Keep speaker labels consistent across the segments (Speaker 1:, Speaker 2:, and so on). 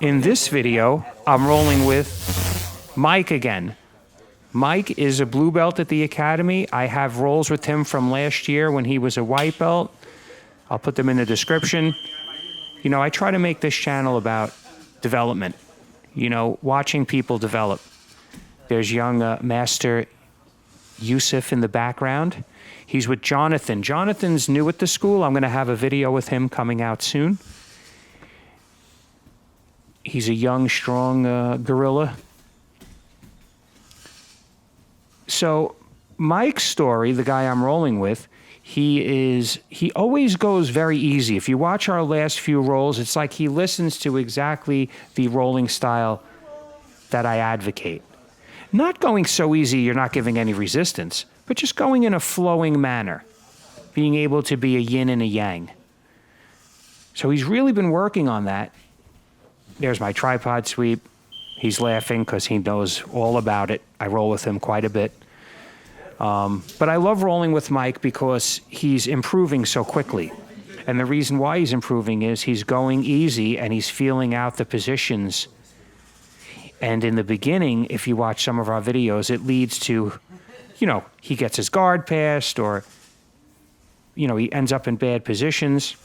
Speaker 1: In this video, I'm rolling with Mike again. Mike is a blue belt at the Academy. I have rolls with him from last year when he was a white belt. I'll put them in the description. You know, I try to make this channel about development, you know, watching people develop. There's young Master Yusuf in the background. He's with Jonathan. Jonathan's new at the school. I'm going to have a video with him coming out soon. He's a young, strong gorilla. So Mike's story, the guy I'm rolling with, he always goes very easy. If you watch our last few rolls, it's like he listens to exactly the rolling style that I advocate. Not going so easy you're not giving any resistance, but just going in a flowing manner, being able to be a yin and a yang. So he's really been working on that. There's my tripod sweep. He's laughing because he knows all about it. I roll with him quite a bit. But I love rolling with Mike because he's improving so quickly. And the reason why he's improving is he's going easy and he's feeling out the positions. And in the beginning, if you watch some of our videos, it leads to, you know, he gets his guard passed or, you know, he ends up in bad positions.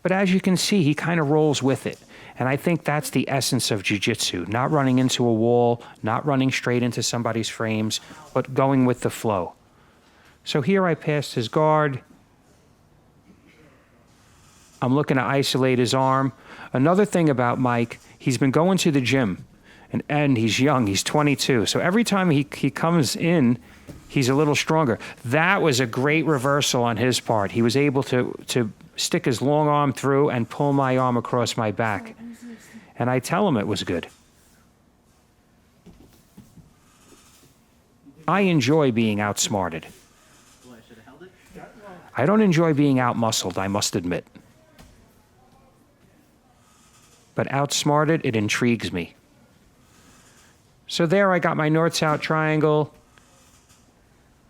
Speaker 1: But as you can see, he kind of rolls with it. And I think that's the essence of jiu-jitsu, not running into a wall, not running straight into somebody's frames, but going with the flow. So here I passed his guard. I'm looking to isolate his arm. Another thing about Mike, he's been going to the gym, and he's young, he's 22. So every time he comes in, he's a little stronger. That was a great reversal on his part. He was able to stick his long arm through and pull my arm across my back. And I tell him it was good. I enjoy being outsmarted. I don't enjoy being outmuscled, I must admit. But outsmarted, it intrigues me. So there I got my north-south triangle.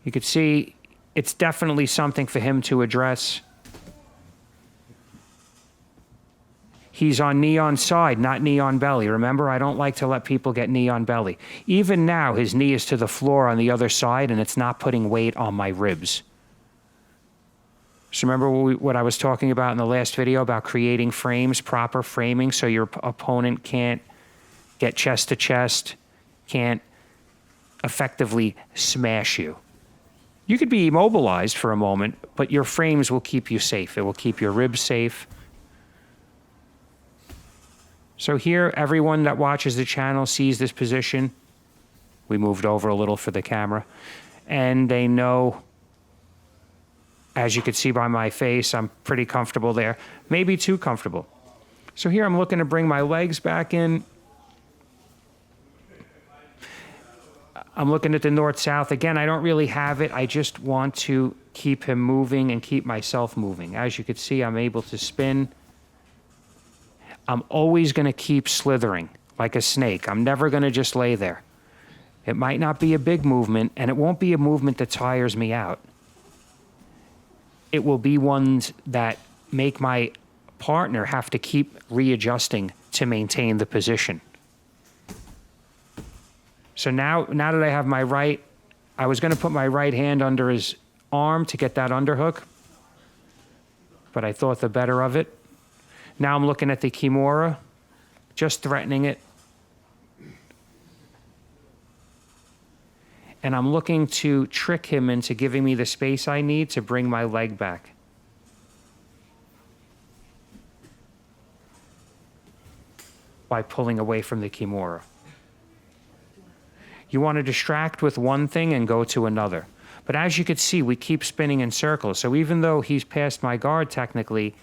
Speaker 1: You could see it's definitely something for him to address. He's on knee on side, not knee on belly. Remember, I don't like to let people get knee on belly. Even now, his knee is to the floor on the other side, and it's not putting weight on my ribs. So remember what I was talking about in the last video about creating frames, proper framing, so your opponent can't get chest to chest, can't effectively smash you. You could be immobilized for a moment, but your frames will keep you safe. It will keep your ribs safe. So here, everyone that watches the channel sees this position. We moved over a little for the camera. And they know, as you could see by my face, I'm pretty comfortable there. Maybe too comfortable. So here I'm looking to bring my legs back in. I'm looking at the north-south. Again, I don't really have it. I just want to keep him moving and keep myself moving. As you can see, I'm able to spin. I'm always going to keep slithering like a snake. I'm never going to just lay there. It might not be a big movement, and it won't be a movement that tires me out. It will be ones that make my partner have to keep readjusting to maintain the position. So now that I have my right, I was going to put my right hand under his arm to get that underhook, but I thought the better of it. Now I'm looking at the Kimura, just threatening it. And I'm looking to trick him into giving me the space I need to bring my leg back. By pulling away from the Kimura. You want to distract with one thing and go to another. But as you can see, we keep spinning in circles. So even though he's past my guard technically,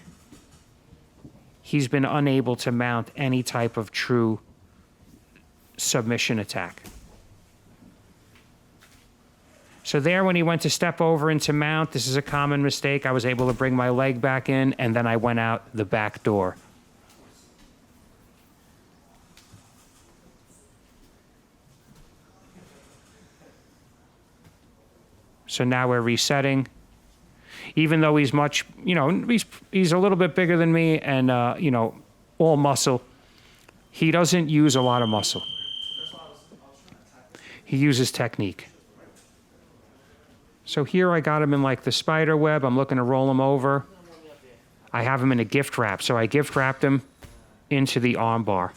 Speaker 1: he's been unable to mount any type of true submission attack. So there, when he went to step over into mount, this is a common mistake. I was able to bring my leg back in, and then I went out the back door. So now we're resetting. even though he's much, he's a little bit bigger than me and, all muscle. He doesn't use a lot of muscle. He uses technique. So here I got him in like the spider web. I'm looking to roll him over. I have him in a gift wrap. So I gift wrapped him into the arm bar.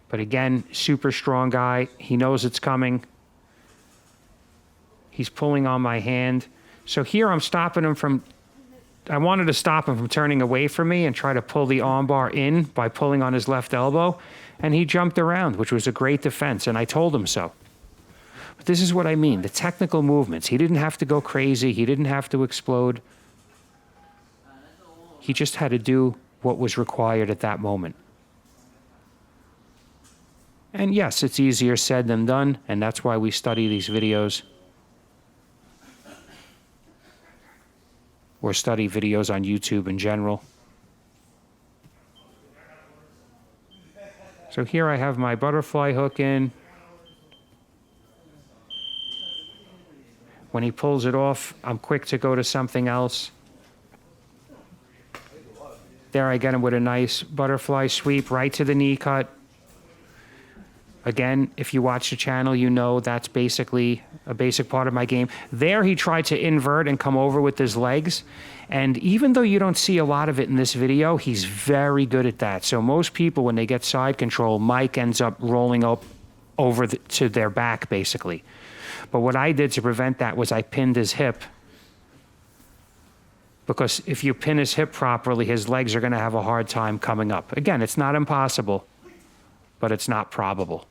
Speaker 1: But again, super strong guy. He knows it's coming. He's pulling on my hand. So here I'm stopping him from, I wanted to stop him from turning away from me and try to pull the arm bar in by pulling on his left elbow. And he jumped around, which was a great defense. And I told him so. But this is what I mean, the technical movements. He didn't have to go crazy. He didn't have to explode. He just had to do what was required at that moment. And yes, it's easier said than done, and that's why we study these videos. Or study videos on YouTube in general. So here I have my butterfly hook in. When he pulls it off, I'm quick to go to something else. There I get him with a nice butterfly sweep right to the knee cut. Again, if you watch the channel, you know that's basically a basic part of my game. There he tried to invert and come over with his legs. And even though you don't see a lot of it in this video, he's very good at that. So most people, when they get side control, Mike ends up rolling up over to their back, basically. But what I did to prevent that was I pinned his hip. Because if you pin his hip properly, his legs are going to have a hard time coming up. Again, it's not impossible, but it's not probable.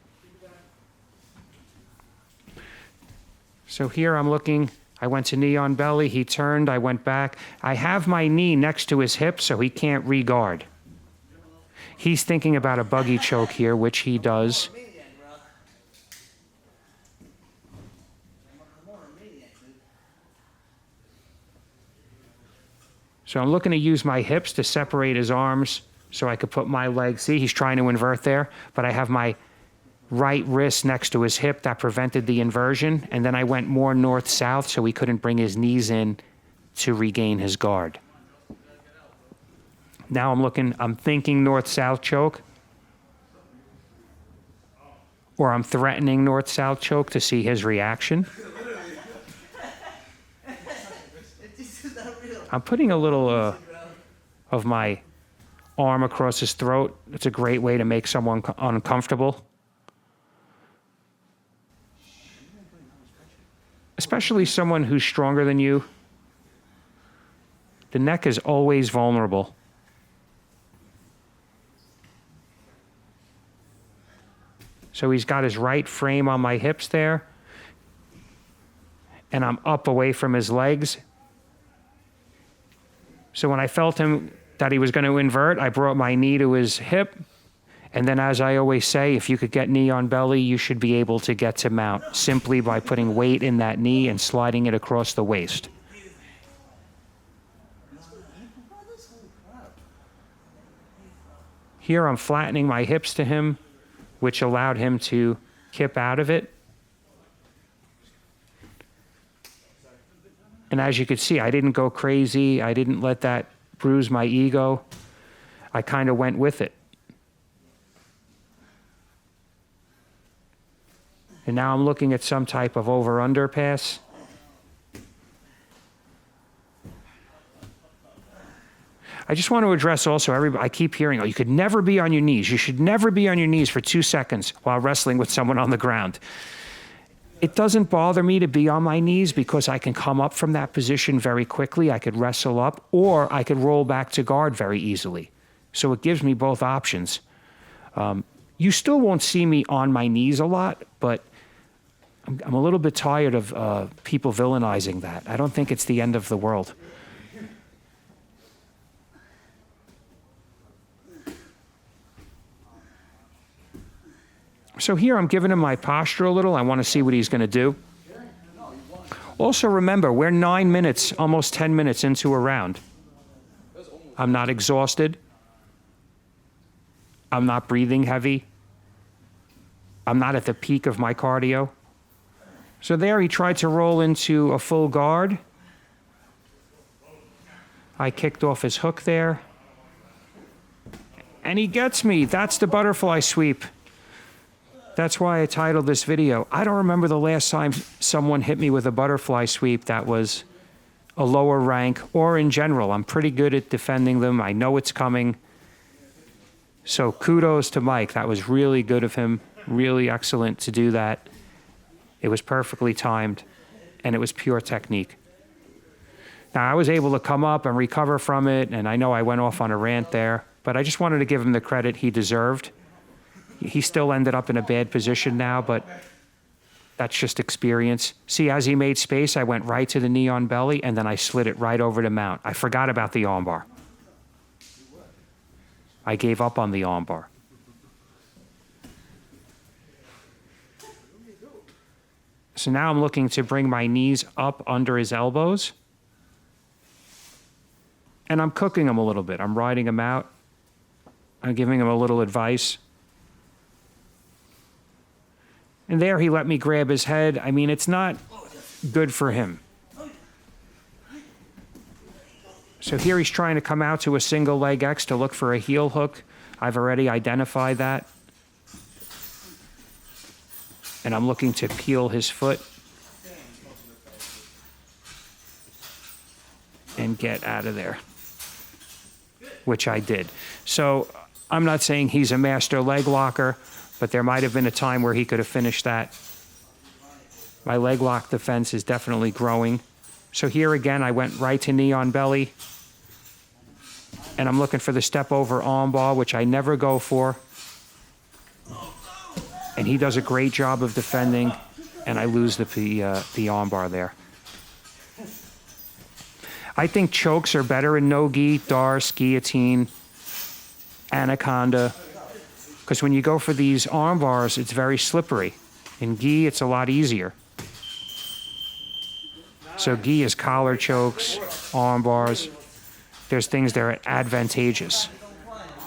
Speaker 1: So here I'm looking, I went to knee on belly, he turned, I went back. I have my knee next to his hip so he can't re-guard. He's thinking about a buggy choke here, which he does. So I'm looking to use my hips to separate his arms so I could put my legs. See, he's trying to invert there, but I have my right wrist next to his hip. That prevented the inversion. And then I went more north-south so he couldn't bring his knees in to regain his guard. Now I'm thinking north-south choke. Or I'm threatening north-south choke to see his reaction. I'm putting a little of my arm across his throat. It's a great way to make someone uncomfortable. Especially someone who's stronger than you. The neck is always vulnerable. So he's got his right frame on my hips there. And I'm up away from his legs. So when I felt him that he was going to invert, I brought my knee to his hip. And then, as I always say, if you could get knee on belly, you should be able to get to mount simply by putting weight in that knee and sliding it across the waist. Here I'm flattening my hips to him, which allowed him to kip out of it. And as you could see, I didn't go crazy. I didn't let that bruise my ego. I kind of went with it. And now I'm looking at some type of over-under pass. I just want to address also, everybody, I keep hearing, oh, you could never be on your knees. You should never be on your knees for 2 seconds while wrestling with someone on the ground. It doesn't bother me to be on my knees because I can come up from that position very quickly. I could wrestle up, or I could roll back to guard very easily. So it gives me both options. You still won't see me on my knees a lot, but I'm a little bit tired of people villainizing that. I don't think it's the end of the world. So here I'm giving him my posture a little. I want to see what he's going to do. Also remember, we're 9 minutes, almost 10 minutes into a round. I'm not exhausted. I'm not breathing heavy. I'm not at the peak of my cardio. So there he tried to roll into a full guard. I kicked off his hook there. And he gets me. That's the butterfly sweep. That's why I titled this video. I don't remember the last time someone hit me with a butterfly sweep that was a lower rank, or in general. I'm pretty good at defending them. I know it's coming. So kudos to Mike. That was really good of him. Really excellent to do that. It was perfectly timed, and it was pure technique. Now, I was able to come up and recover from it, and I know I went off on a rant there, but I just wanted to give him the credit he deserved. He still ended up in a bad position now, but that's just experience. See, as he made space, I went right to the knee on belly, and then I slid it right over the mount. I forgot about the armbar. I gave up on the armbar. So now I'm looking to bring my knees up under his elbows. And I'm cooking him a little bit. I'm riding him out. I'm giving him a little advice. And there he let me grab his head. I mean, it's not good for him. So here he's trying to come out to a single leg X to look for a heel hook. I've already identified that. And I'm looking to peel his foot and get out of there, which I did. So I'm not saying he's a master leg locker, but there might have been a time where he could have finished that. My leg lock defense is definitely growing. So here again, I went right to knee on belly, and I'm looking for the step over arm bar, which I never go for. And he does a great job of defending, and I lose the arm bar there. I think chokes are better in no-gi, Darce, guillotine, anaconda, because when you go for these arm bars, it's very slippery. In gi, it's a lot easier. So gi is collar chokes, arm bars. There's things that are advantageous.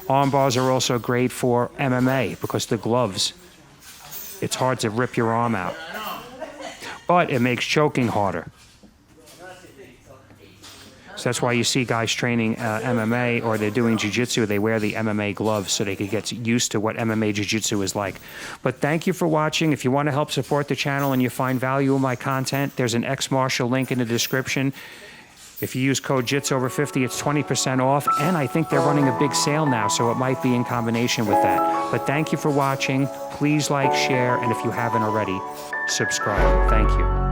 Speaker 1: Arm bars are also great for MMA because the gloves, it's hard to rip your arm out. But it makes choking harder. So that's why you see guys training MMA or they're doing jiu-jitsu, they wear the MMA gloves so they can get used to what MMA jiu-jitsu is like. But thank you for watching. If you want to help support the channel and you find value in my content, there's an X-Martial link in the description. If you use code Jits over 50, it's 20% off. And I think they're running a big sale now, so it might be in combination with that. But thank you for watching. Please like, share, and if you haven't already, subscribe. Thank you.